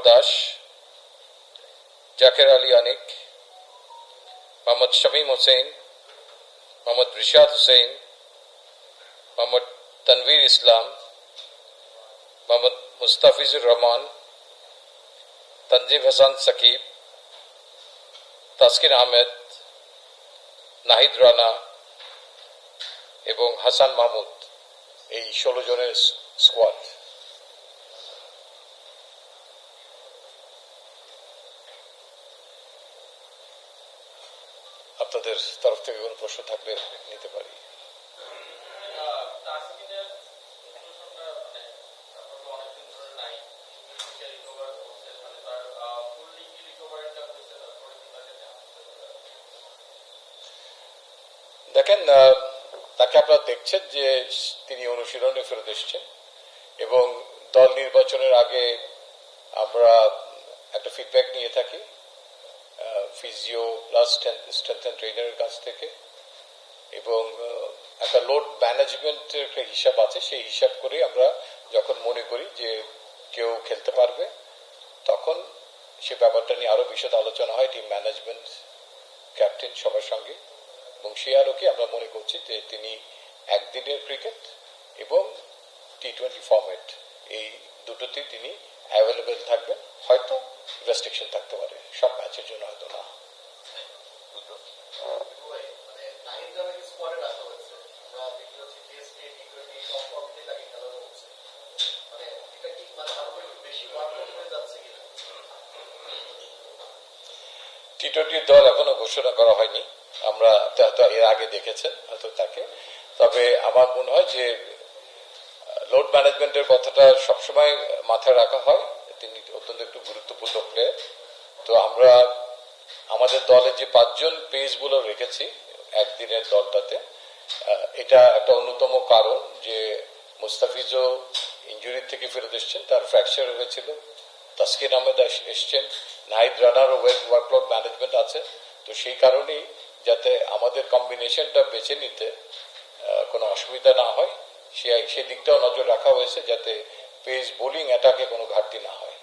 দাস, জাকের আলী আনিক, মোহাম্মদ শামীম হোসেন, মোহাম্মদ রিশাদ হোসেন, মোহাম্মদ তানভীর ইসলাম, মোহাম্মদ মুস্তাফিজুর রহমান, তানজিম হাসান সাকিব, তাসকিন আহমেদ, নাহিদ রানা এবং হাসান মাহমুদ, এই 16 জনের স্কোয়াড। আপনাদের তরফ থেকে কোনো প্রশ্ন থাকলে নিতে পারি। দেখেন, তাকে আপনারা দেখছেন যে তিনি অনুশীলনে ফেরত এসছেন এবং দল নির্বাচনের আগে আমরা একটা ফিডব্যাক নিয়ে থাকি ফিজিও প্লাস স্ট্রেংথ অ্যান্ড ট্রেনারের কাছ থেকে, এবং একটা লোড ম্যানেজমেন্টের একটা হিসাব আছে। সেই হিসাব করে আমরা যখন মনে করি যে কেউ খেলতে পারবে, তখন সে ব্যাপারটা নিয়ে আরো বিশদ আলোচনা হয় টিম ম্যানেজমেন্ট, ক্যাপ্টেন সবার সঙ্গে, এবং সেই আলোকে আমরা মনে করছি যে তিনি একদিনের ক্রিকেট এবং টি-20 ফরম্যাট এই দুটোতেই তিনি অ্যাভেলেবেল থাকবেন। হয়তো রেস্ট্রিকশন থাকতে পারে, সব ম্যাচের জন্য হয়তো না। টি-20 দল এখনো ঘোষণা করা হয়নি, আমরা হয়তো এর আগে দেখেছেন হয়তো তাকে। তবে আমার মনে হয় যে লোড ম্যানেজমেন্টের কথাটা সবসময় মাথায় রাখা হয়, তিনি অত্যন্ত একটু গুরুত্বপূর্ণ প্লেয়ার। তো আমরা আমাদের দলে যে 5 জন পেস বোলার রেখেছি একদিনের দলটাতে, এটা একটা অন্যতম কারণ যে মুস্তাফিজও ইঞ্জুরি থেকে ফেরত এসছেন, তার ফ্র্যাকচার হয়েছিল, তাসকিন আহমেদ এসছেন, নাহিদ রানারও ওয়ার্কলোড ম্যানেজমেন্ট আছে। তো সেই কারণেই যাতে আমাদের কম্বিনেশনটা বেছে নিতে কোনো অসুবিধা না হয়, সেই দিকটাও নজর রাখা হয়েছে যাতে পেস বোলিং অ্যাটাকে কোনো ঘাটতি না হয়।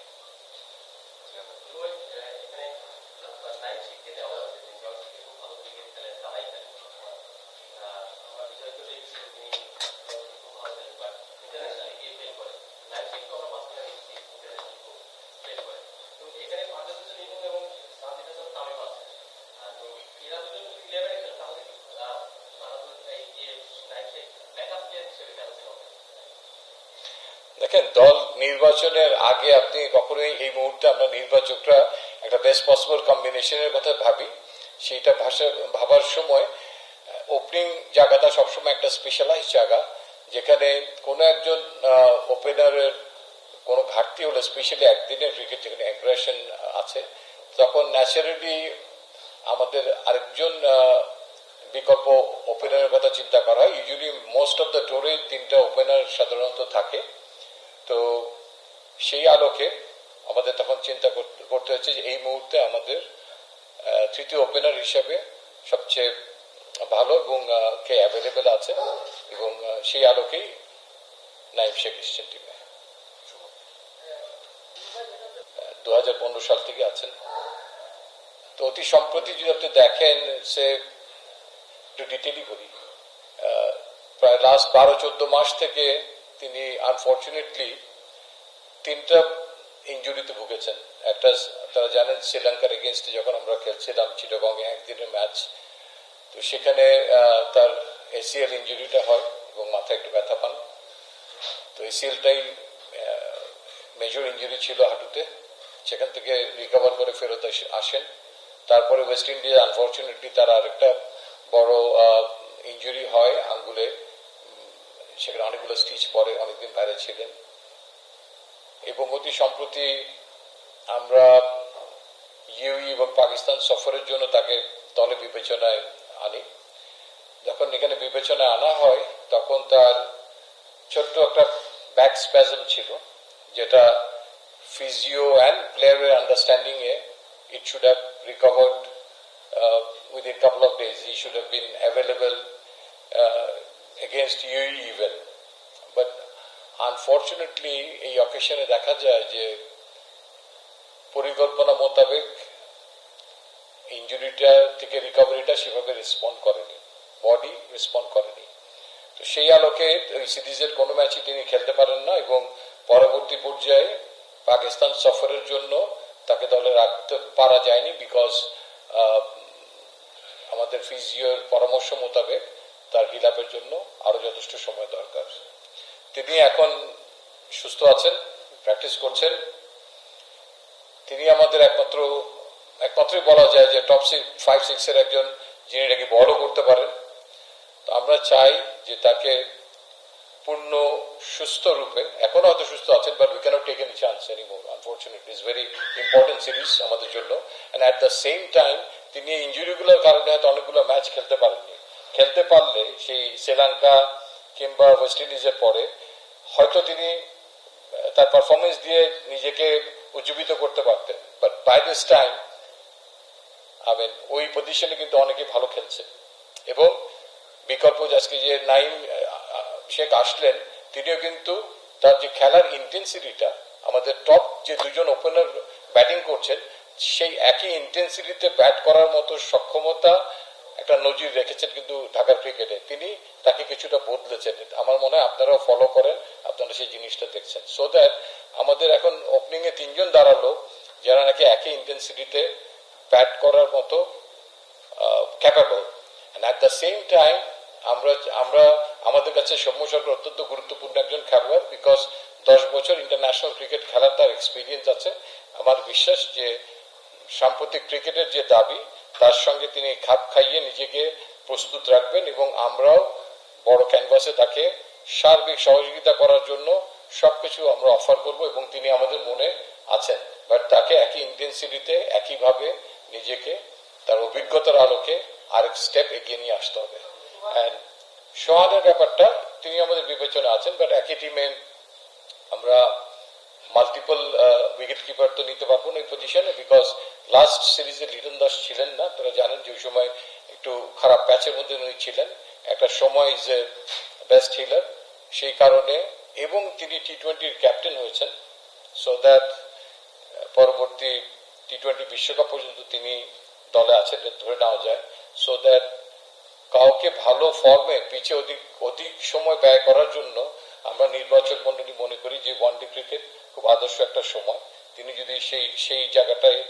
দেখেন, দল নির্বাচনের আগে আপনি কখনোই এই মুহূর্তে আমরা নির্বাচকরা একটা বেস্ট পসিবল কম্বিনেশনের কথা ভাবি, সেইটা ভাবার সময় ওপেনিং জায়গাটা সবসময় একটা স্পেশালাইজ জায়গা, যেখানে কোনো একজন ওপেনারের কোনো ঘাটতি হলে, স্পেশালি একদিনের ক্রিকেট যেখানে অ্যাগ্রেশন আছে, তখন ন্যাচারালি আমাদের আরেকজন বিকল্প ওপেনারের কথা চিন্তা করা হয়। ইউজুয়ালি মোস্ট অফ দ্য টোরে 3টা ওপেনার সাধারণত থাকে। তো সেই আলোকে আমাদের তখন চিন্তা করতে হচ্ছে যে এই মুহূর্তে আমাদের তৃতীয় ওপেনার হিসাবে সবচেয়ে ভালো এবং কে অ্যাভেলেবেল আছে, এবং সেই আলোকেই নাইম শেখ এসছেন টিমে। 2015 সাল থেকে আছেন। তো অতি সম্প্রতি যদি আপনি দেখেন, সে একটু ডিটেলই বলি, প্রায় লাস্ট 12-14 মাস থেকে তিনি আনফর্চুনেটলি 3টা ইঞ্জুরিতে ভুগেছেন। একটা তারা জানেন শ্রীলঙ্কার এগেনস্টে যখন আমরা খেলছিলাম চিটাগংয়ে একদিনের ম্যাচ, তো সেখানে তার এসিএল ইঞ্জুরিটা হয় এবং মাথায় একটু ব্যথা পান। তো এসিএলটাই মেজর ইঞ্জুরি ছিল হাঁটুতে, সেখান থেকে রিকভার করে ফেরত আসেন। তারপরে ওয়েস্ট ইন্ডিজ আনফর্চুনেটলি তার আরেকটা বড় ইঞ্জুরি হয় আঙ্গুলে, সেখানে অনেকগুলো স্টিচ পরে, অনেকদিন বাইরে ছিলেন। এবং অতি সম্প্রতি আমরা ইউই এবং পাকিস্তান সফরের জন্য তাকে দলে বিবেচনায় আনি। যখন এখানে বিবেচনায় আনা হয়, তখন তার ছোট্ট একটা ব্যাক স্প্যাজম ছিল, যেটা ফিজিও অ্যান্ড প্লেয়ারের understanding A it should have recovered within a couple of days. He should have been available against UAE even. But unfortunately এই অকেশনে দেখা যায় যে পরিকল্পনা মোতাবেক ইঞ্জুরিটা থেকে রিকভারিটা সেভাবে রেসপন্ড করেনি, বডি রেসপন্ড করেনি। তো সেই আলোকে ওই সিরিজের কোনো ম্যাচই তিনি খেলতে পারেন না এবং পরবর্তী পর্যায়ে পাকিস্তান সফরের জন্য তাকে দলে রাখতে পারা যায়নি, বিকজ আমাদের ফিজিওর পরামর্শ মোতাবেক তার হিলাপের জন্য আরো যথেষ্ট সময় দরকার। তিনি এখন সুস্থ আছেন, প্র্যাকটিস করছেন। তিনি আমাদের একমাত্রই বলা যায় যে টপ 5-6 এর একজন, যিনি নাকি বলও করতে পারেন। তো আমরা চাই যে তাকে পূর্ণ সুস্থ রূপে, এখনো হয়তো সুস্থ আছেন, but we can't take any chance anymore, unfortunately. It's very important series আমাদের জন্য, and at the same time তিনি ইঞ্জুরিগুলোর কারণে হয়তো অনেকগুলো ম্যাচ খেলতে পারেননি। খেলতে পারলে সেই শ্রীলঙ্কা কিংবা ওয়েস্ট ইন্ডিজের পরে হয়তো তিনি তার পারফরমেন্স দিয়ে নিজেকে উজ্জীবিত করতে পারতেন, বাট বাই দিস টাইম ওই পজিশনে কিন্তু অনেকে ভালো খেলছে। এবং বিকল্প আজকে যে নাইম শেখ আসলেন, তিনিও কিন্তু তার যে খেলার ইন্টেন্সিটিটা, আমাদের টপ যে দুজন ওপেনার ব্যাটিং করছেন সেই একই ইন্টেন্সিটিতে ব্যাট করার মতো সক্ষমতা একটা নজির রেখেছেন কিন্তু ঢাকার ক্রিকেটে। তিনি তাকে কিছুটা বদলেছেন, আমার মনে হয় আপনারাও ফলো করেন, আপনারা সেই জিনিসটা দেখছেন। সো দ্যাট আমাদের এখন ওপেনিং এ 3 জন দাঁড়ালো যারা নাকি একই ইন্টেন্সিটিতে ব্যাট করার মতো capable. At the same time আমরা আমাদের কাছে সৌম্য সরকার অত্যন্ত গুরুত্বপূর্ণ একজন খেলোয়াড়, বিকজ 10 বছর ইন্টারন্যাশনাল ক্রিকেট খেলার তার এক্সপিরিয়েন্স আছে। আমার বিশ্বাস যে সাম্প্রতিক ক্রিকেটের যে দাবি তার সঙ্গে তিনি খাপ খাইয়ে নিজেকে প্রস্তুত রাখবেন এবং আমরাও বড় ক্যানভাসে তাকে সার্বিক সহযোগিতা করার জন্য সবকিছু আমরা অফার করব এবং তিনি আমাদের মনে আছেন। বাট তাকে একই ইন্টেন্সিটিতে একইভাবে নিজেকে তার অভিজ্ঞতার আলোকে আরেক স্টেপ এগিয়ে নিয়ে আসতে হবে। অ্যান্ড সোহানের ব্যাপারটা তিনি আমাদের বিবেচনা আছেন, বাট একই টিমে আমরা মাল্টিপল উইকেট কিপার তো নিতে পারবো না এই পজিশনে, বিকজ লাস্ট সিরিজে লিটন দাস ছিলেন না। তারা জানেন যে ওই সময় একটু খারাপ প্যাচের মধ্যে উনি ছিলেন, একটা সময় ইজ এ বেস্ট হিলার সেই কারণে, এবং তিনি টি-20 ক্যাপ্টেন হয়েছেন। সো দ্যাট পরবর্তী টি-20 বিশ্বকাপ পর্যন্ত তিনি দলে আছেন ধরে নেওয়া যায়। সো দ্যাট কাউকে ভালো ফর্মে পিছে অধিক সময় ব্যয় করার জন্য আমরা নির্বাচক মন্ডলী মনে করি যে ওয়ানডে ক্রিকেট খুব আদর্শ একটা সময়। তিনি যদি সেই জায়গাটায়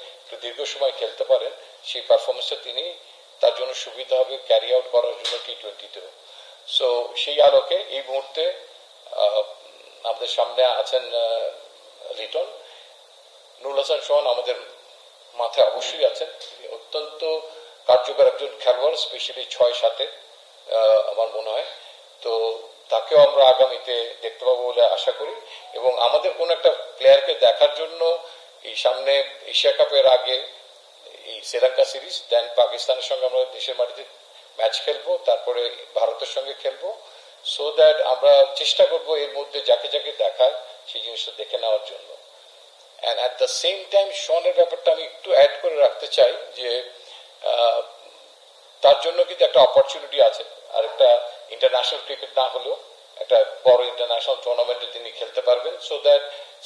দীর্ঘ সময় খেলতে পারেন, সেই পারফরমেন্সটা তিনি তার জন্য সুবিধা হবে ক্যারি আউট করার জন্য টি-20তেও। সো সেই আলোকে এই মুহূর্তে আমাদের সামনে আছেন লিটন। নুরুল হাসান সোহান আমাদের মাথায় অবশ্যই আছেন, তিনি অত্যন্ত কার্যকর একজন খেলোয়াড়, স্পেশালি 6-7-এ আমার মনে হয়। তো তাকেও আমরা আগামীতে দেখতে পাবো বলে আশা করি। এবং আমাদের কোন একটা প্লেয়ারকে দেখার জন্য এই সামনে এশিয়া কাপের আগে এই শ্রীলঙ্কা সিরিজ, দেন পাকিস্তানের সঙ্গে আমরা দেশের মাটিতে ম্যাচ খেলবো, তারপরে ভারতের সঙ্গে খেলবো। সো দ্যাট আমরা চেষ্টা করবো এর মধ্যে যাকে যাকে দেখায় সেই জিনিসটা দেখে নেওয়ার জন্য। And at the same time শনের ব্যাপারটা আমি একটু অ্যাড করে রাখতে চাই যে তার জন্য কিন্তু একটা অপরচুনিটি আছে, আর একটা ইন্টারন্যাশনাল ক্রিকেট না হলেও একটা বড় ইন্টারন্যাশনাল টুর্নামেন্টে তিনি খেলতে পারবেন। সো দ্যাট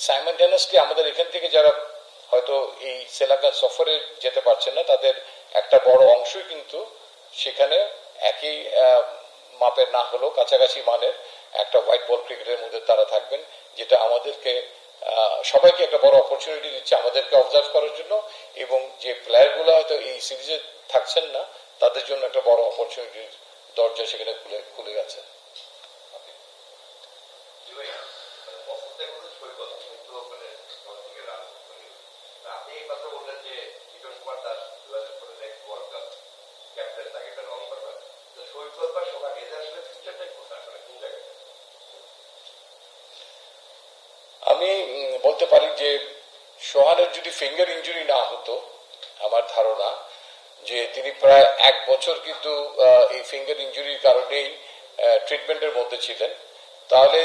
সাইমালটেনিয়াসলি আমাদের এখান থেকে যারা হয়তো এই শ্রীলঙ্কা সফরে যেতে পারছেন না, তাদের একটা বড় অংশই কিন্তু সেখানে একই মাপের না হলেও কাছাকাছি মানের একটা হোয়াইট বল ক্রিকেটের মধ্যে তারা থাকবেন, যেটা আমাদেরকে সবাইকে একটা বড় অপরচুনিটি দিচ্ছে আমাদেরকে অবজার্ভ করার জন্য, এবং যে প্লেয়ারগুলো হয়তো এই সিরিজে থাকছেন না তাদের জন্য একটা বড় অপরচুনিটির দরজা সেখানে খুলে গেছে। আমি বলতে পারি যে সোহানের যদি ফিঙ্গার ইঞ্জুরি না হতো, আমার ধারণা যে তিনি প্রায় 1 বছর কিন্তু এই ফিঙ্গার ইঞ্জুরির কারণেই ট্রিটমেন্টের মধ্যে ছিলেন, তাহলে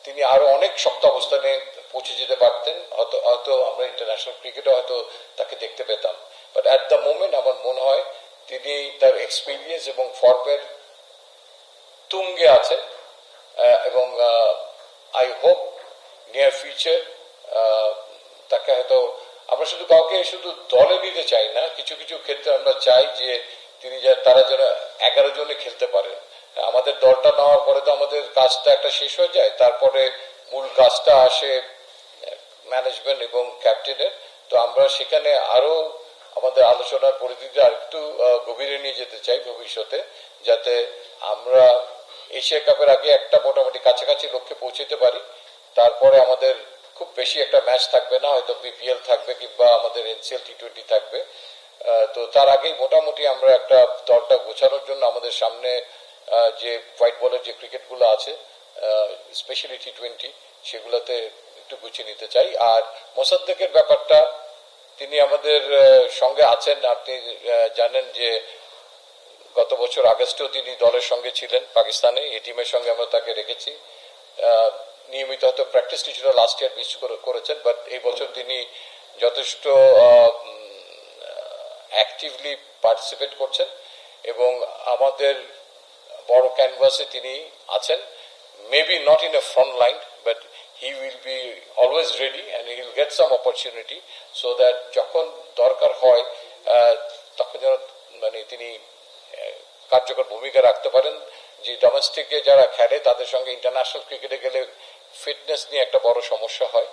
তিনি আরো অনেক শক্ত অবস্থানে পৌঁছে যেতে পারতেন। হয়তো আমরা ইন্টারন্যাশনাল ক্রিকেটে হয়তো তাকে দেখতে পেতাম। বাট অ্যাট দ্য মোমেন্ট আমার মনে হয় তিনি তার এক্সপিরিয়েন্স এবং ফর্মের তুঙ্গে আছেন, এবং আই হোপ নিয়ার ফিউচার তাকে হয়তো আমরা শুধু কাউকে শুধু দলে নিতে চাই না, কিছু কিছু ক্ষেত্রে আমরা চাই যে তারা যেন 11 জনে খেলতে পারেন। আমাদের দলটা নেওয়ার পরে তো আমাদের কাজটা একটা শেষ হয়ে যায়, তারপরে মূল কাজটা আসে ম্যানেজমেন্ট এবং ক্যাপ্টেনের। তো আমরা সেখানে আরো আমাদের আলোচনার পরিধিটা আরেকটু গভীরে নিয়ে যেতে চাই ভবিষ্যতে, যাতে আমরা এশিয়া কাপের আগে একটা মোটামুটি কাছাকাছি লক্ষ্যে পৌঁছতে পারি। তারপরে আমাদের খুব বেশি একটা ম্যাচ থাকবে না, হয়তো বিপিএল থাকবে কিংবা আমাদের এনসিএল টি20 থাকবে। তো তার আগেই মোটামুটি আমরা একটা দলটা গোছানোর জন্য আমাদের সামনে যে হোয়াইট বলের যে ক্রিকেটগুলো আছে, স্পেশালি টি20, সেগুলোতে একটু গুছিয়ে নিতে চাই। আর মোসাদ্দেকের ব্যাপারটা, তিনি আমাদের সঙ্গে আছেন। আপনি জানেন যে গত বছর আগস্টেও তিনি দলের সঙ্গে ছিলেন পাকিস্তানে, এই টিমের সঙ্গে আমরা তাকে রেখেছি। নিয়মিত হয়তো প্র্যাকটিস কিছুটা লাস্ট ইয়ার মিস করেছেন, বাট এই বছর তিনি যথেষ্ট অ্যাক্টিভলি পার্টিসিপেট করছেন এবং আমাদের বড় ক্যানভাসে তিনি আছেন। Maybe not in a front line, but he will be always ready and he will get some opportunity so that যখন দরকার হয় তখন যেন মানে তিনি কার্যকর ভূমিকা রাখতে পারেন। যে ডোমেস্টিকে যারা খেলে তাদের সঙ্গে ইন্টারন্যাশনাল ক্রিকেটে গেলে ফিটনেস নিয়ে একটা বড় সমস্যা হয়।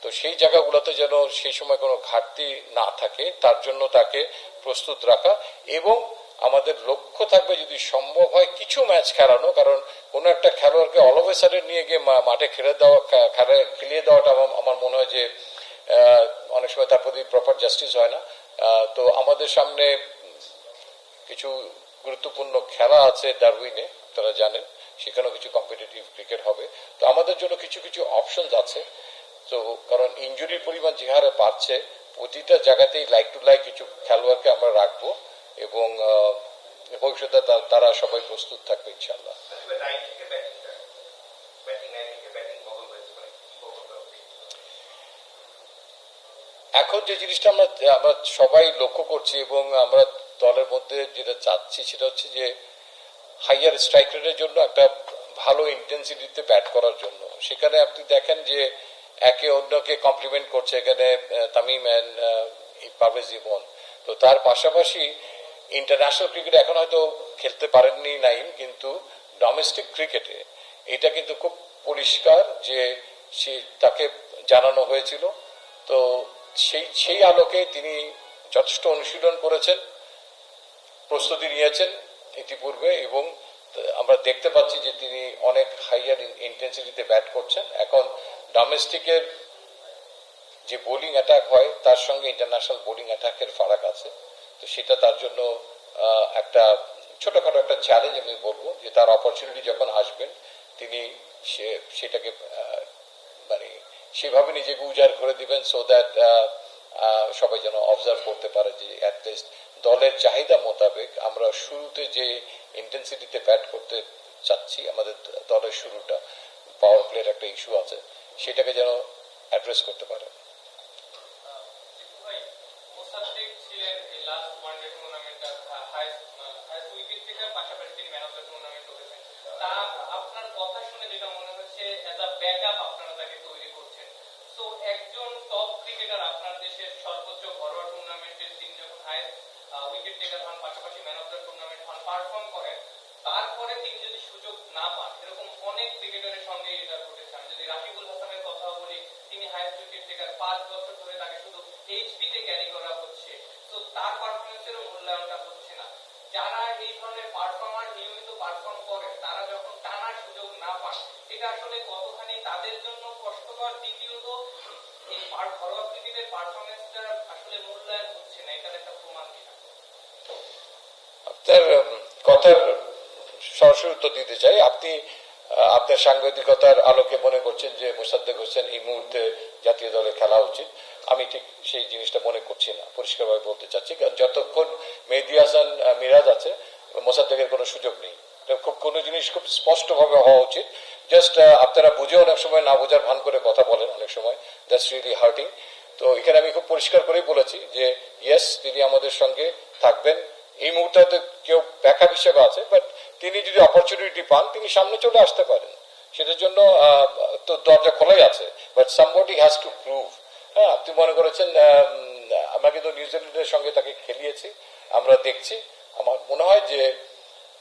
তো সেই জায়গাগুলোতে যেন সেই সময় কোনো ঘাটতি না থাকে, তার জন্য তাকে প্রস্তুত রাখা। এবং আমাদের লক্ষ্য থাকবে যদি সম্ভব হয় কিছু ম্যাচ খেলানো, কারণ কোনো একটা খেলোয়াড়কে অল অফ এ সাডেন নিয়ে গিয়ে মাঠে খেলিয়ে দেওয়াটা আমার মনে হয় যে অনেক সময় তার প্রতি প্রপার জাস্টিস হয় না। তো আমাদের সামনে কিছু গুরুত্বপূর্ণ খেলা আছে ডারউইনে, তারা জানেন, সেখানেও কিছু কম্পিটিটিভ ক্রিকেট হবে। তো আমাদের জন্য কিছু কিছু অপশনস আছে। তো কারণ ইনজুরির পরিমাণ যে হারে বাড়ছে, প্রতিটা জায়গাতেই লাইক টু লাইক কিছু খেলোয়াড়কে আমরা রাখবো এবং ভবিষ্যতে তারা সবাই প্রস্তুত থাকবে ইনশাল্লাহ। এখন যে জিনিসটা আমরা সবাই লক্ষ্য করছি এবং আমরা দলের মধ্যে যেটা চাচ্ছি সেটা হচ্ছে যে হাইয়ার স্ট্রাইক রেটের জন্য একটা ভালো ইন্টেন্সিটিতে ব্যাট করার জন্য। সেখানে আপনি দেখেন যে একে অন্যকে কমপ্লিমেন্ট করছে এখানে তামিম অ্যান্ড পারভেজ ইমন। তো তার পাশাপাশি ইন্টারন্যাশনাল ক্রিকেটে এখন হয়তো খেলতে পারেননি নাইম, কিন্তু ডোমেস্টিক ক্রিকেটে এটা কিন্তু খুব পরিষ্কার যে তাকে জানানো হয়েছিল। তো সেই আলোকে তিনি যথেষ্ট অনুশীলন করেছেন, প্রস্তুতি নিয়েছেন ইতিপূর্বে এবং আমরা দেখতে পাচ্ছি যে তিনি অনেক হাইয়ার ইন্টেন্সিটিতে ব্যাট করছেন। এখন ডোমেস্টিকের যে বোলিং অ্যাটাক হয় তার সঙ্গে ইন্টারন্যাশনাল বোলিং অ্যাটাকের ফারাক আছে। তো সেটা তার জন্য একটা ছোটখাটো একটা চ্যালেঞ্জ আমি বলবো, যে তার অপরচুনিটি যখন আসবেন তিনি সেটাকে মানে সেভাবে নিজেকে উজাড় করে দিবেন, সো দ্যাট সবাই যেন অবজার্ভ করতে পারে যে অ্যাটলিস্ট দলের চাহিদা মোতাবেক আমরা শুরুতে যে ইন্টেন্সিটিতে ব্যাট করতে চাচ্ছি, আমাদের দলের শুরুটা পাওয়ার প্লের একটা ইস্যু আছে, সেটাকে যেন অ্যাড্রেস করতে পারে। আপনার কথা শুনে যেটা মনে হচ্ছে এজ আ ব্যাকআপ আপনারা তাকে তৈরি করছেন। সো একজন টপ ক্রিকেটার আপনার দেশের সর্বোচ্চ ঘরোয়া টুর্নামেন্টে তিনি যখন হাইস্ট উইকেট টেকার হন, পাশাপাশি ম্যান অফ দ্য টুর্নামেন্ট হন, পারফর্ম করেন, তারপরে তিনি যদি সুযোগ না পান, এরকম অনেক ক্রিকেটারের সঙ্গে এটা ঘটেছে। আমি যদি রাকিবুল হাসানের কথা বলি, তিনি হাইস্ট উইকেট টেকার, 5 বছর ধরে তাকে শুধু এইচপি তে ক্যারি করা হচ্ছে, তো তার পারফরমেন্সেরও মূল্যায়নটা হচ্ছে না। যারা এই ধরনের পারফর্মার নিয়মিত পারফর্ম করে, তারা যখন টানার সুযোগ না পান, এটা আসলে কতখানি তাদের জন্য কষ্টকর। দ্বিতীয়ত এই ঘরোয়া ক্রিকেটের পারফরমেন্সটা আসলে মূল্যায়ন হচ্ছে না, এটার একটা প্রমাণ কিনা? আপনার কথার সরাসরি উত্তর দিতে চাই। আপনি আপনার সাংবাদিকতার আলোকে মনে করছেন যে মোসাদ্দেক হোসেন এই মুহূর্তে জাতীয় দলে খেলা উচিত। আমি ঠিক সেই জিনিসটা মনে করছি না, পরিষ্কারভাবে বলতে চাচ্ছি। কারণ যতক্ষণ মেহেদী হাসান মিরাজ আছে, মোসাদ্দেকের কোনো সুযোগ নেই। খুব কোনো জিনিস খুব স্পষ্টভাবে হওয়া উচিত। জাস্ট আপনারা বুঝে অনেক সময় না বোঝার ভান করে কথা বলেন, অনেক সময় দ্যাটস রিয়েলি হার্টিং। তো এখানে আমি খুব পরিষ্কার করেই বলেছি যে ইয়েস, তিনি আমাদের সঙ্গে থাকবেন। এই মুহূর্তে হয়তো কেউ ব্যাকআপ হিসেবে আছে, বাট তিনি যদি অপরচুনিটি পান তিনি সামনে চলে আসতে পারেন, সেটার জন্য তো দরজা খোলাই আছে। But somebody has to prove. হ্যাঁ, আপনি মনে করেছেন নিউজিল্যান্ডের সঙ্গে তাকে খেলিয়েছি, আমরা দেখছি। আমার মনে হয় যে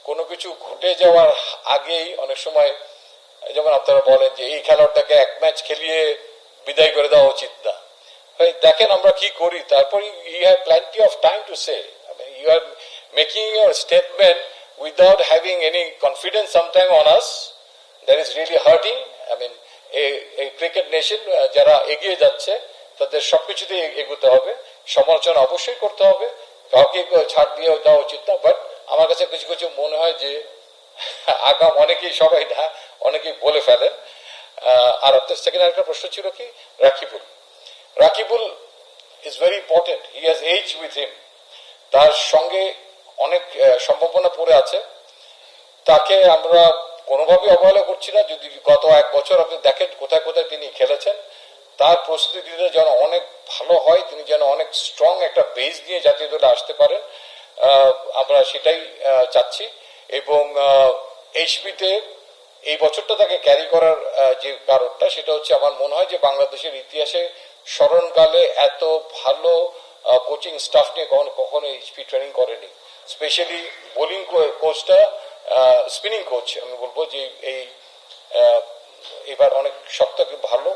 কোনো কিছু ঘটে যাওয়ার আগেই অনেক সময় যেমন আপনারা বলেন যে এই খেলোয়াড়টাকে এক ম্যাচ খেলিয়ে বিদায় করে দেওয়া উচিত না। দেখেন আমরা কি করি, তারপরে you have plenty of time to say. You are making your statement without having any confidence sometime on us, that is really hurting. এই ক্রিকেট নেশন যারা এগিয়ে যাচ্ছে তাদের সবকিছুতে এগোতে হবে, সমালোচনা অবশ্যই করতে হবে, কাউকে ছাড় দিয়ে দেওয়া উচিত না। বাট আমার কাছে কিছু কিছু মনে হয় যে আগাম অনেকেই, সবাই না, অনেকেই বলে ফেলেন। আর আপনার সেকেন্ড আরেকটা প্রশ্ন ছিল কি, Rakibul is very important, he has age with him, তার সঙ্গে অনেক সম্ভাবনা পড়ে আছে, তাকে আমরা কোনোভাবেই অবহেলা করছি না। যদি গত 1 বছর আপনি দেখেন কোথায় কোথায় তিনি খেলেছেন, তার প্রস্তুতিটা যেন অনেক ভালো হয়, তিনি যেন অনেক স্ট্রং একটা বেস নিয়ে জাতীয় দলে আসতে পারেন, আমরা সেটাই চাচ্ছি। এবং এইচপিতে এই বছরটা তাকে ক্যারি করার যে কারণটা, সেটা হচ্ছে আমার মনে হয় যে বাংলাদেশের ইতিহাসে স্মরণকালে এত ভালো কোচিং স্টাফ নিয়ে কখনো এইচপি ট্রেনিং করেনি। স্পেশালি বোলিং কোচটা, স্পিনিং কোচ আমি বলবো যে এবার অনেক শক্ত ভালো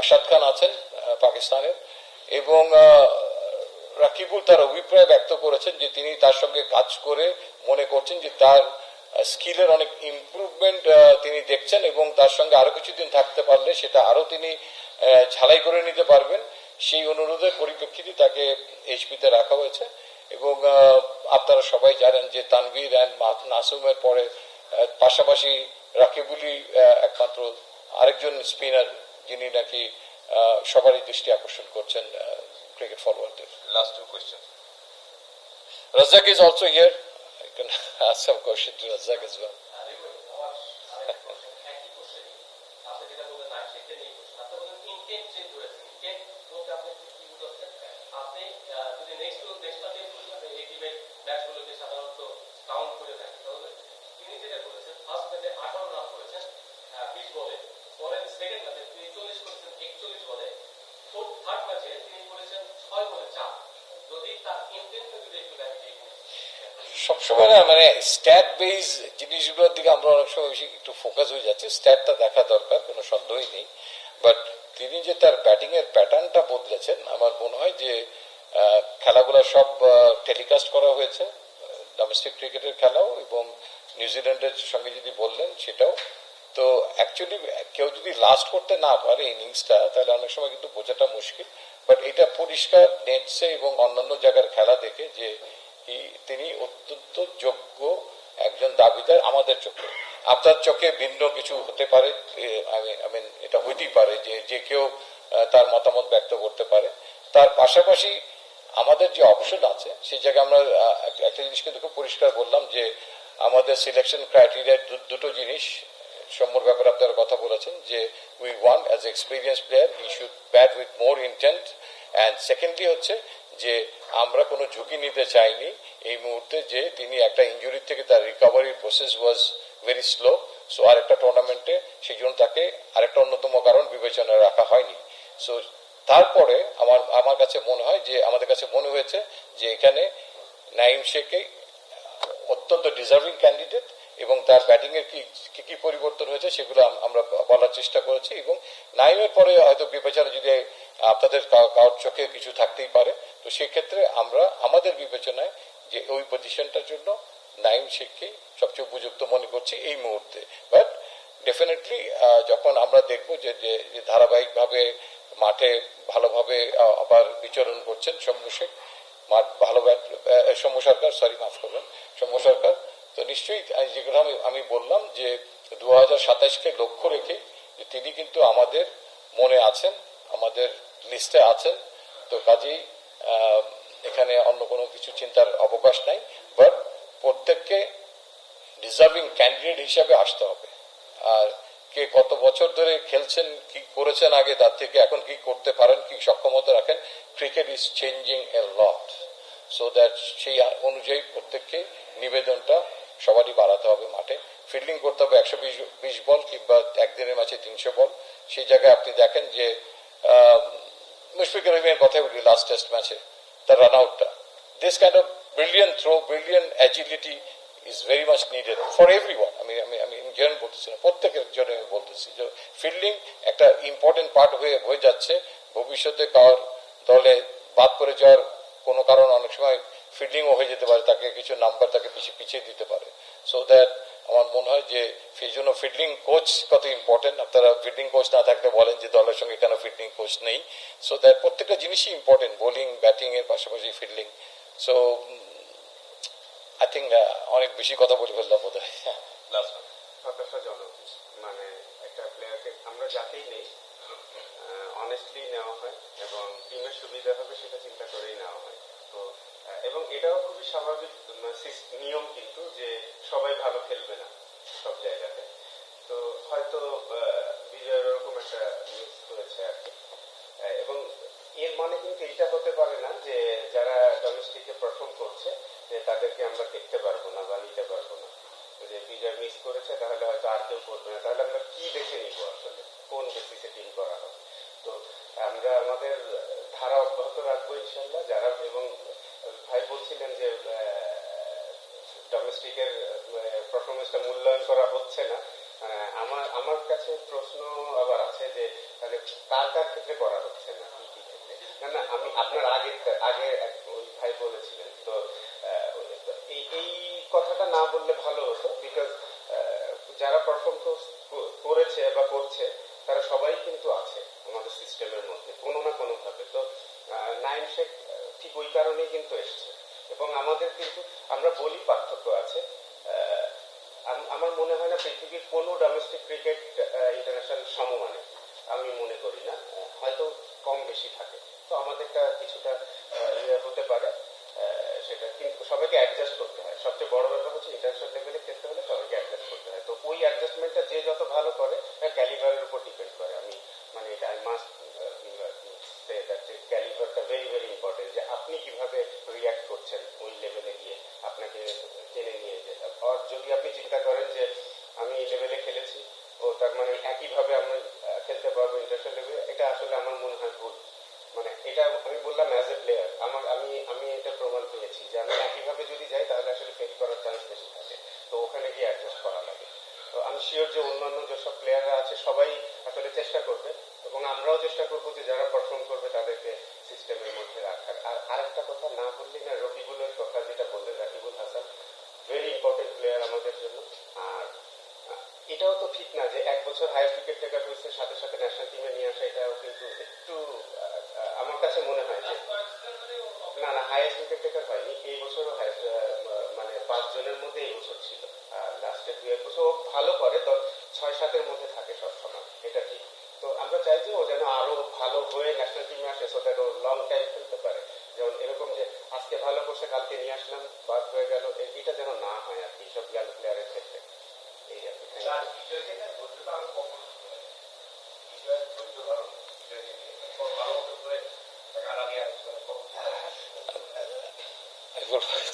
আশাদ খান আছেন পাকিস্তানের, এবং রাকিবুল তার অভিপ্রায় ব্যক্ত করেছেন যে তিনি তার সঙ্গে কাজ করে মনে করছেন যে তার স্কিলের অনেক ইমপ্রুভমেন্ট তিনি দেখছেন, এবং তার সঙ্গে আরো কিছুদিন থাকতে পারলে সেটা আরো তিনি ঝালাই করে নিতে পারবেন। সেই অনুরোধের পরিপ্রেক্ষিতে তাকে এইচপিতে রাখা হয়েছে। এবং আপনারা সবাই জানেন যে তানভীর অ্যান্ড নাসুমের পরে পাশাপাশি রাকিবুলই একমাত্র আরেকজন স্পিনার যিনি নাকি সবারই দৃষ্টি আকর্ষণ করছেন cricket ফরওয়ার্ডদের। Last 2 questions. Razak is also here. I can ask some questions to Razak as well. সবসময় না মানে স্ট্যাট বেস জিনিসগুলোর দিকে আমরা অনেক সময় বেশি একটু ফোকাস হয়ে যাচ্ছে, স্ট্যাটটা দেখা দরকার, কোনো সন্দেহই নেই। বাট তিনি যে তার ব্যাটিং এর প্যাটার্নটা বদলেছেন, আমার মনে হয় যে খেলাগুলো সব টেলিকাস্ট করা হয়েছে, ডোমেস্টিক ক্রিকেটের খেলাও এবং নিউজিল্যান্ডের সঙ্গে যদি বললেন সেটাও। তো অ্যাকচুয়ালি কেউ যদি লাস্ট করতে না পারে ইনিংসটা, তাহলে অনেক সময় কিন্তু বোঝাটা মুশকিল। বাট এটা পরিষ্কার নেটসে এবং অন্যান্য জায়গার খেলা দেখে যে তিনি অত্যন্ত যোগ্য একজন দাবিদার আমাদের চোখে। আপনার চোখে ভিন্ন কিছু হতে পারে, এটা হইতেই পারে যে যে কেউ তার মতামত ব্যক্ত করতে পারে। তার পাশাপাশি আমাদের যে অপশন আছে সেই জায়গায় আমরা একটা জিনিস কিন্তু খুব পরিষ্কার বললাম যে আমাদের সিলেকশন ক্রাইটেরিয়া দুটো জিনিস। সম্যর ব্যাপারে আপনারা কথা বলেছেন যে we want as experience player he should bat with more intent, and secondly হচ্ছে যে আমরা কোনো ঝুঁকি নিতে চাইনি এই মুহূর্তে, যে তিনি একটা ইনজুরি থেকে তার রিকভারির process was very slow. So আরেকটা টুর্নামেন্টে সেই জন্য তাকে আরেকটা অন্যতম কারণ বিবেচনায় রাখা হয়নি। সো তারপরে আমার কাছে মনে হয় যে আমাদের কাছে মনে হয়েছে যে এখানে নাইম শেখই অত্যন্ত ডিজার্ভিং ক্যান্ডিডেট, এবং তার ব্যাটিং এর কি পরিবর্তন হয়েছে সেগুলো আমরা বলার চেষ্টা করেছি। এবং নাইমের পরে হয়তো বিবেচনা যদি আপনাদের কারোর চোখে কিছু থাকতেই পারে, তো সেক্ষেত্রে আমরা আমাদের বিবেচনায় যে ওই পজিশনটার জন্য নাইম শেখকেই সবচেয়ে উপযুক্ত মনে করছি এই মুহূর্তে। বাট ডেফিনেটলি যখন আমরা দেখব যে ধারাবাহিকভাবে মাঠে ভালোভাবে আবার বিচরণ করছেন সৌম্য শেখ, মাঠ ভালো সৌম্য সরকার, মাফ করবেন, সৌম্য সরকার, তো নিশ্চয়ই যেগুলো আমি বললাম যে 2027কে লক্ষ্য রেখে তিনি কিন্তু আমাদের মনে আছেন, আমাদের লিস্টে আছেন। তো কাজেই এখানে অন্য কোনো কিছু চিন্তার অবকাশ নাই। বাট প্রত্যেককে ডিজার্ভিং ক্যান্ডিডেট হিসাবে আসতে হবে। আর কে কত বছর ধরে খেলছেন, কি করেছেন আগে, তার থেকে এখন কি করতে পারেন, কি সক্ষমতা রাখেন, cricket is changing A lot. So that সেই অনুযায়ী প্রত্যেককে নিবেদনটা সবারই বাড়াতে হবে। মাঠে ফিল্ডিং করতে হবে 120 বল কিংবা একদিনের ম্যাচে 300 বল। সেই জায়গায় আপনি দেখেন যে মুশফিকুর রহিমের কথাই বলি, লাস্ট টেস্ট ম্যাচে তার রান আউটটা, this kind of brilliant throw, brilliant agility is very much needed for everyone. আমি আমি আমি জেনারেল বলতেছি না, প্রত্যেকের জন্য আমি বলতেছি যে ফিল্ডিং একটা ইম্পর্টেন্ট পার্ট হয়ে যাচ্ছে। ভবিষ্যতে কার দলে বাদ পড়ে যাওয়ার কোনো কারণ অনেক সময় ফিল্ডিংও হয়ে যেতে পারে, তাকে কিছু নাম্বার তাকে পিছিয়ে দিতে পারে। সো দ্যাট আমার মনে হয় যে সেই জন্য ফিল্ডিং কোচ কত ইম্পর্টেন্ট। আপনারা ফিল্ডিং কোচ না থাকলে বলেন যে দলের সঙ্গে কেন ফিল্ডিং কোচ নেই। সো দ্যাট প্রত্যেকটা জিনিসই ইম্পর্টেন্ট, বোলিং ব্যাটিং এর পাশাপাশি ফিল্ডিং। সো আই থিঙ্ক অনেক বেশি কথা বলে ফেললাম বোধ হয়। হতাশাজনক, মানে একটা প্লেয়ারকে আমরা যাকেই নেই অনেস্টলি নেওয়া হয় এবং টিমের সুবিধা হবে সেটা চিন্তা করেই নেওয়া হয়। তো এবং এটাও খুবই স্বাভাবিক নিয়ম কিন্তু, যে সবাই ভালো খেলবে না সব জায়গাতে। তো হয়তো বিজয়ের ওরকম একটা মিস হয়েছে আর কি। এবং এর মানে কিন্তু এটা হতে পারে না যে যারা ডোমেস্টিকে পারফর্ম করছে যে তাদেরকে আমরা দেখতে পারবো না বা নিতে পারবো না। যে বিজয় মিস করেছে তাহলে হয়তো আর কেউ করবে না, তাহলে আমরা কি দেখে নিব আসলে, কোন বেসিসে টিম করা হবে। তো আমরা আমাদের ধারা অব্যাহত রাখবো ইনশাল্লাহ। যারা এবং ভাই বলছিলেন যে ডোমেস্টিকের পারফরমেন্সটা মূল্যায়ন করা হচ্ছে না, আমার কাছে প্রশ্ন আবার আছে যে তাহলে কার কার ক্ষেত্রে করা হচ্ছে না, কি কি ক্ষেত্রে। না আমি আপনার আগে ওই ভাই বলেছিলেন তো এই কথাটা না বললে ভালো হতো, বিকজ যারা পারফর্ম করেছে বা করছে তারা সবাই কিন্তু আছে আমাদের সিস্টেমের মধ্যে কোনো না কোনো ভাবে। তো নাইম শেখ ঠিক ওই কারণেই কিন্তু এসছে। এবং আমাদের কিন্তু আমরা বলি পার্থক্য আছে। আমার মনে হয় না পৃথিবীর কোনো ডোমেস্টিক ক্রিকেট ইন্টারন্যাশনাল সমমানের, আমি মনে করি না, হয়তো কম বেশি থাকে। তো আমাদেরটা কিছুটা হতে পারে, সেটা কিন্তু সবাইকে অ্যাডজাস্ট করতে হয়। সবচেয়ে বড় ব্যাপার হচ্ছে ইন্টারন্যাশনাল লেভেলে খেলতে হলে সবাইকে অ্যাডজাস্ট করতে হয়। তো ওই অ্যাডজাস্টমেন্টটা যে যত ভালো করে ক্যালিবারের উপর ডিপেন্ড করে। আমি মানে এটা আই মাস্ট সে দ্যাট যে ক্যালিবারটা ভেরি ভেরি ইম্পর্টেন্ট, যে আপনি কিভাবে রিয়াক্ট করছেন ওই লেভেলে গিয়ে আপনাকে টেনে নিয়ে যেতে। আর যদি আপনি চিন্তা করেন যে আমি এই লেভেলে খেলেছি ও তার মানে একইভাবে আমি খেলতে পারবো ইন্টারন্যাশনাল লেভেলে, এটা আসলে আমার মনে হয় ভুল। মানে এটা আমি বললাম অ্যাজ এ প্লেয়ার, আমি এটা প্রমাণ পেয়েছি যে আমি একইভাবে যদি যাই তাহলে আসলে ফেল করার চান্স বেশি থাকে। তো ওখানে গিয়ে অ্যাডজাস্ট করা লাগে। তো আমি শিওর যে অন্যান্য যেসব প্লেয়াররা আছে সবাই আসলে চেষ্টা করবে এবং আমরাও চেষ্টা করবো যে যারা পারফর্ম করবে তাদেরকে সিস্টেমের মধ্যে রাখার। আর আরেকটা কথা না বললেই না, রকিবুলের কথা যেটা বললেন, Rakibul Hasan very important player আমাদের জন্য। আর এটাও তো ঠিক না যে এক বছর হায়ার উইকেট টেকার হয়েছে সাথে সাথে ন্যাশনাল টিমে নিয়ে আসা, এটাও কিন্তু একটু আমার কাছে মনে হয় যে না হাইয়েস্ট উইকেট টেকার হয়নি এই বছরও। মানে 5 জনের মধ্যে এই বছর ছিল। আর লাস্টের 2-1 বছর ও ভালো করে 6-7-এর মধ্যে থাকে সবসময়, এটা ঠিক। তো আমরা চাই যে ও যেন আরো ভালো হয়ে ন্যাশনাল টিমে আসে, সো দ্যাট ও লং টাইম খেলতে পারে। যেমন এরকম যে আজকে ভালো করছে কালকে নিয়ে আসলাম বাদ হয়ে গেল, এটা যেন না হয় আর কি সব ইয়াং প্লেয়ারের ক্ষেত্রে। এই আর কি।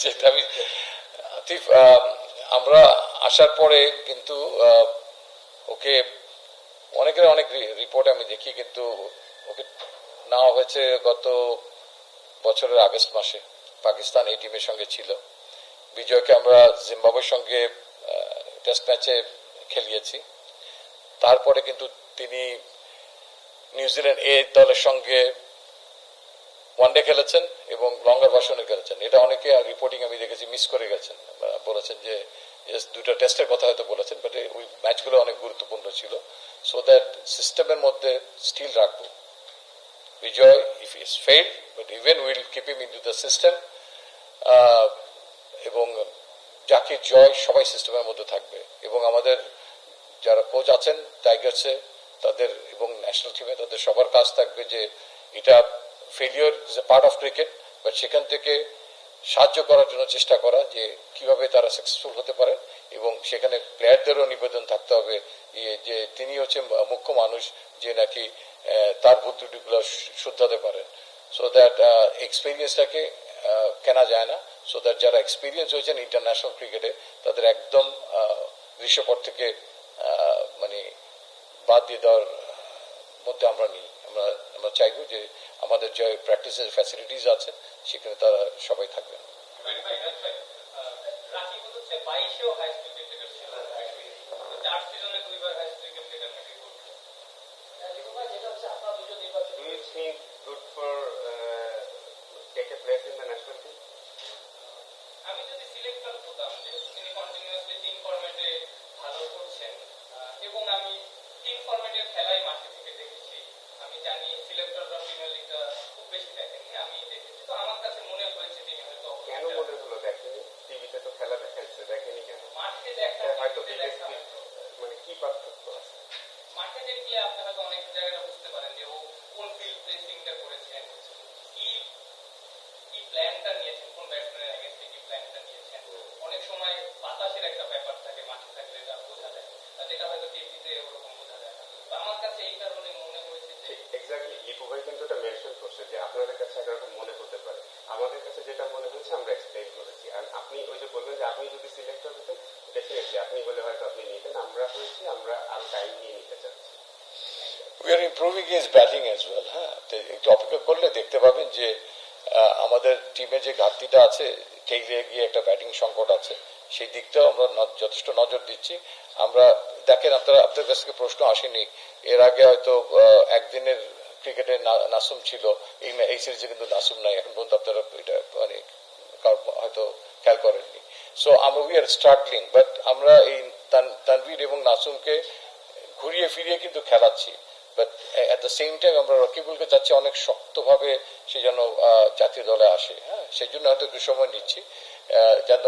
যেটা আমি আতিফ, আমরা আসার পরে কিন্তু ওকে অনেকের অনেক রিপোর্ট আমি দেখি, কিন্তু ওকে নেওয়া হয়েছে গত বছরের আগস্ট মাসে। পাকিস্তান এই টিমের সঙ্গে ছিল। বিজয়কে আমরা জিম্বাবুয়ের সঙ্গে টেস্ট ম্যাচে খেলিয়েছি। তারপরে কিন্তু তিনি নিউজিল্যান্ড এ দলের সঙ্গে ওয়ানডে খেলেছেন এবং লঙ্গার ভার্সনে খেলেছেন। এটা অনেকে রিপোর্টিং আমি দেখেছি মিস করে গেছেন, বলেছেন যে দুটো টেস্টের কথা হয়তো বলেছেন, বাট ওই ম্যাচগুলো অনেক গুরুত্বপূর্ণ ছিল। সো দ্যাট সিস্টেমের মধ্যে স্টিল রাখবো Bijoy if is fail, but even will keep him into the system. এবং জাকির জয় সবাই সিস্টেমের মধ্যে থাকবে। এবং আমাদের যারা কোচ আছেন টাইগার্সে তাদের এবং ন্যাশনাল টিমে তাদের সবার কাজ থাকবে যে এটা failure is a part of cricket, but সেখান থেকে সাহায্য করার জন্য চেষ্টা করা যে কিভাবে তারা সাকসেসফুল হতে পারেন। এবং সেখানে প্লেয়ারদেরও নিবেদন থাকতে হবে যে তিনি হচ্ছে মুখ্য মানুষ যে নাকি তার ভুল ত্রুটিগুলো শুধরাতে পারেন। সো দ্যাট এক্সপিরিয়েন্সটাকে কেনা যায় না। সো দ্যাট যারা এক্সপিরিয়েন্স হয়েছেন ইন্টারন্যাশনাল ক্রিকেটে তাদের একদম ঋষপথ থেকে মানে বাদ দিয়ে দেওয়ার মধ্যে আমরা নিই। আমরা চাইবো যে আমাদের যে প্র্যাকটিসের ফ্যাসিলিটিস আছে সেখানে তারা সবাই থাকবেন। রাকিব হচ্ছে 22-এও হাইস্ট উইকেট টেকার ছিল, 4 সিজনে 2বার হাইস্ট উইকেট টেকার নাকি করছে। যেটা হচ্ছে আপনারা দুজন নির্বাচন Do you think good for take a place in the national team? আমি যদি সিলেক্টর হতাম, যেহেতু তিনি কন্টিনিউয়াসলি 3 ফরম্যাটে ভালো করছেন এবং আমি 3 ফরম্যাটের খেলাই মাঠে থেকে দেখেছি, আমি জানি সিলেক্টররা প্রিমিয়ার লিগটা খুব বেশি দেখেনি, আমি দেখেছি, তো আমার কাছে মনে হয়েছে তিনি হয়তো কেন মনে হলো দেখেনি? টিভিতে তো খেলা দেখাচ্ছে, দেখেনি কেন? মাঠে দেখা হয়তো টিভিতে বিদেশ দেখা মানে কি পার্থক্য আছে? মাঠে দেখলে আপনি হয়তো অনেক জায়গাটা বুঝতে পারেন যে ও কোন ফিল্ড প্লেসিংটা করেছেন, কি কি প্ল্যানটা নিয়েছেন, কোন ব্যাটসম্যানের এগেইনস্টে কি প্ল্যানটা নিয়েছেন। অনেক সময় বাতাসের একটা ব্যাপার থাকে মাঠে থাকলে, এটা বোঝা যায়, যেটা হয়তো টিভিতে ওরকম বোঝা যায় না। তো আমার কাছে এই কারণে মনে হয়েছে যে এক্স্যাক্টলি লিপু ভাই কিন্তু এটা মেনশন করছে যে আপনাদের কাছে একরকম মনে হতে পারে, আমাদের কাছে যেটা মনে হয়েছে আমরা এক্সপ্লেইন করেছি। আর আপনি ওই যে বলবেন যে আপনি যদি সিলেক্টর হতেন, ডেফিনেটলি আপনি বলে হয়তো আপনি নিতেন, আমরা হয়েছি, আমরা আরো টাইম নিয়ে নিতে চাচ্ছি। We are improving his batting as well, হ্যাঁ, তো একটু অপেক্ষা করলে দেখতে পাবেন যে আমাদের টিমে যে ঘাটতিটা আছে, টেইলে গিয়ে একটা ব্যাটিং সংকট আছে, সেই দিকটাও আমরা যথেষ্ট নজর দিচ্ছি। আমরা দেখেন, আপনাদের কাছ থেকে প্রশ্ন আসেনি, এর আগে হয়তো একদিনের ক্রিকেটে নাসুম ছিল, এই সিরিজে কিন্তু নাসুম নাই, এখন পর্যন্ত আপনারা এটা মানে হয়তো খেয়াল করেননি। সো আমরা উই আর স্ট্রাগলিং, বাট আমরা এই তানভীর এবং নাসুমকে ঘুরিয়ে ফিরিয়ে কিন্তু খেলাচ্ছি, but at the same time আমরা রকিবুলকে চাচ্ছি অনেক শক্তভাবে সে যেন জাতীয় দলে আসে, হ্যাঁ, সেই জন্য হয়তো একটু সময় নিচ্ছি, যেন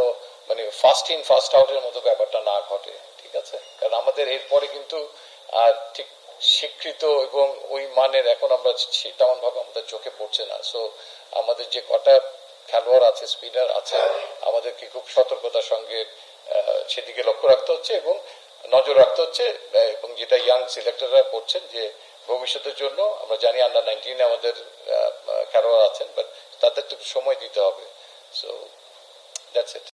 মানে ফার্স্ট ইন ফার্স্ট আউটের মতো ব্যাপারটা না ঘটে, ঠিক আছে? কারণ আমাদের এরপরে কিন্তু ঠিক স্বীকৃত এবং ওই মানের এখন আমরা তেমন ভাবে আমাদের চোখে পড়ছে না। সো আমাদের যে কটা খেলোয়াড় আছে, স্পিনার আছে, আমাদেরকে খুব সতর্কতার সঙ্গে সেদিকে লক্ষ্য রাখতে হচ্ছে এবং নজর রাখতে হচ্ছে, এবং যেটা ইয়াং সিলেক্টররা করছেন যে ভবিষ্যতের জন্য আমরা জানি আন্ডার 19 আমাদের খেলোয়াড় আছেন, বাট তাদের তো সময় দিতে হবে। So that's it.